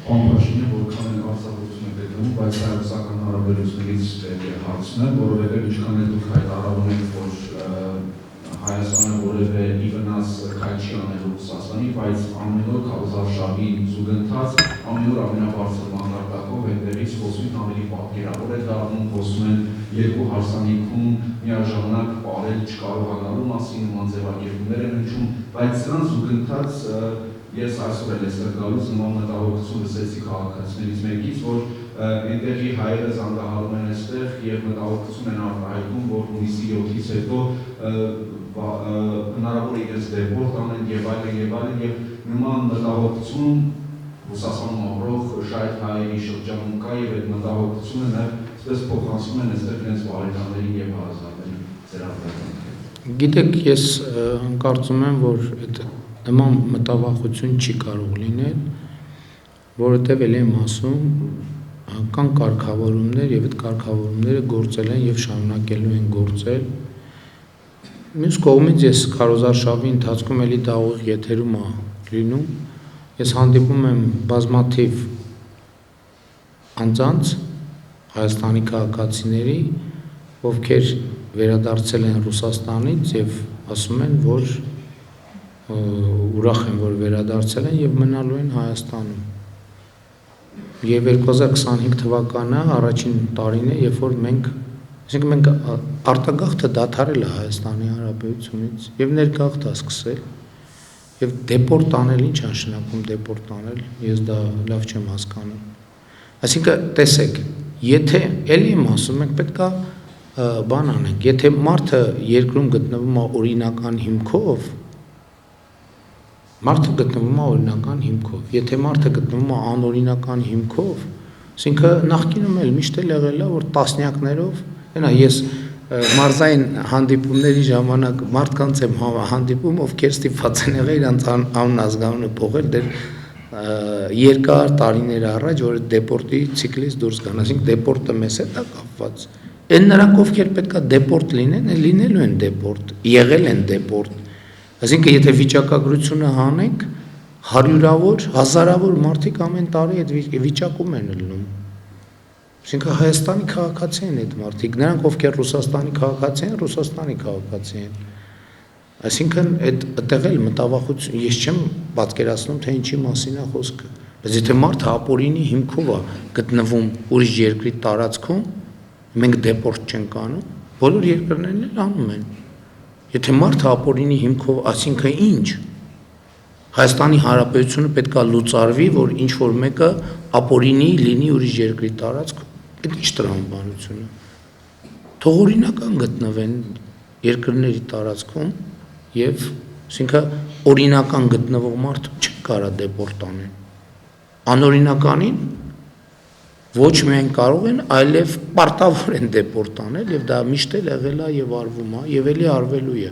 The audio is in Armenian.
Պամպաշինը որքան են արձակություն եք դնում, բայց հայ-ռուսական հարաբերություններից հարցն է, որովհետև ինչքան է դուք հայտարարում եք, որ Հայաստանը որևէ իվնաս քայլ չի անելու Ռուսաստանի, բայց ամեն օր քարոզարշավի զուգընթաց ամեն օր ամենաբարձր մակարդակով հետևից խոսում ավելի պատկերավոր է դառնում, խոսում են երկու հարսանիքում միաժամանակ ապրել չկարողանալու մասին, նման ձևակերպումներ են հնչում, բայց սրան զուգընթաց ես այսօր էլ այստեղ գալուց նման մտահոգություն լսեցի քաղաքացիներից մեկից, որ այնտեղի հայերը զանգահարում են այստեղ եւ մտահոգություն են արտահայտում, որ հունիսի 7-ից հետո հնարավոր է իրենց դեպորտ անեն եւ այլն եւ նման մտահոգություն Ռուսաստանում ապրող շայթ հայերի շրջանում կա եւ այդ մտահոգությունը նաեւ այսպես փոխանցում են այստեղ իրենց բարեկամներին եւ հարազատներին ձեր արտահայտումները։ Գիտեք, ես կարծում եմ, որ այդ նման մտավախություն չի կարող լինել, որովհետև էլ եմ ասում, կան կարգավորումներ եւ այդ կարգավորումները գործել են եւ շարունակելու են գործել։ Մյուս կողմից ես քարոզարշավի ընթացքում էլի դա ուղիղ եթերում է լինում, ես հանդիպում եմ բազմաթիվ անձանց Հայաստանի քաղաքացիների, ովքեր վերադարձել են Ռուսաստանից եւ ասում են, որ ուրախ են, որ վերադարձել են եւ մնալու են Հայաստանում։ Եվ 2025 թվականը առաջին տարին է, երբ որ մենք արտագաղթը դադարել է Հայաստանի Հանրապետությունից եւ ներգաղթ է սկսել եւ դեպորտ անել, ինչ նշանակում դեպորտ անել, ես դա լավ չեմ հասկանում։ Այսինքն տեսեք, եթե էլի եմ ասում, մենք պետքա բան անենք, եթե մարդը երկրում գտնվում է օրինական հիմքով, եթե մարդը գտնվում է անօրինական հիմքով, այսինքն նախկինում էլ միշտ էլ եղել է, որ տասնյակներով, ես մարզային հանդիպումների ժամանակ մարդկանց եմ հանդիպում, ովքեր ստիպված են եղել իրանց անազգանունը փոխել դեր երկար տարիներ առաջ, որ դեպորտի ցիկլից դուրս գան, այսինքն դեպորտը մեզ հետ է կապված։ Այն նրանք, ովքեր պետքա դեպորտ լինեն, լինելու են դեպորտ, եղել են դեպորտ։ Այսինքն եթե վիճակագրությունը հանենք, հարյուրավոր, հազարավոր մարդիկ ամեն տարի այդ վիճակում են ելնում։ Այսինքն Հայաստանի քաղաքացի են այդ մարդիկ, նրանք ովքեր Ռուսաստանի քաղաքացի են, Ռուսաստանի քաղաքացի են։ Այսինքն այդտեղ էլ մտավախություն, ես չեմ պատկերացնում, թե ինչի մասին է խոսքը։ Բայց եթե մարդը ապօրինի հիմքով է գտնվում ուրիշ երկրի տարածքում, մենք դեպորտ չենք անում, բոլոր երկրներն էլ անում են։ Եթե մարդը ապօրինի հիմքով, այսինքն ինչ։ Հայաստանի Հանրապետությունը պետք է լուծարվի, որ ինչ որ մեկը ապօրինի լինի ուրիշ երկրի տարածքում։ Այդ ինչ տրամաբանություն է։ Թող օրինական գտնվեն երկրների տարածքում եւ այսինքն օրինական գտնվող մարդը չկարա դեպորտ անել։ Անօրինականին ոչ միայն կարող են, այլև պարտավոր են դեպորտ անել եւ դա միշտ էլ եղել է եւ արվում է եւ էլի արվելու է։